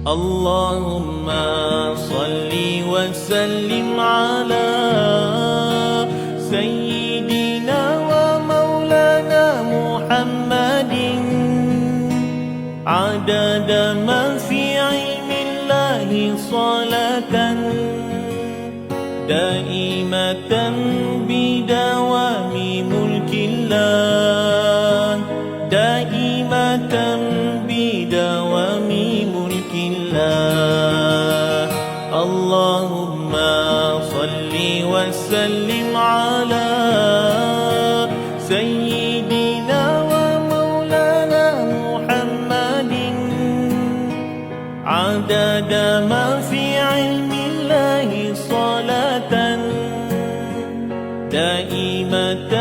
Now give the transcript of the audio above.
اللهم صل وسلم على سيدنا ومولانا محمد عدد ما في علم الله صلاة دائمة بدوام ملك الله دائمة بدوام ملك الله. اللهم صل وسلم على سيدنا ومولانا محمد عدد ما في علم الله صلاة دائمة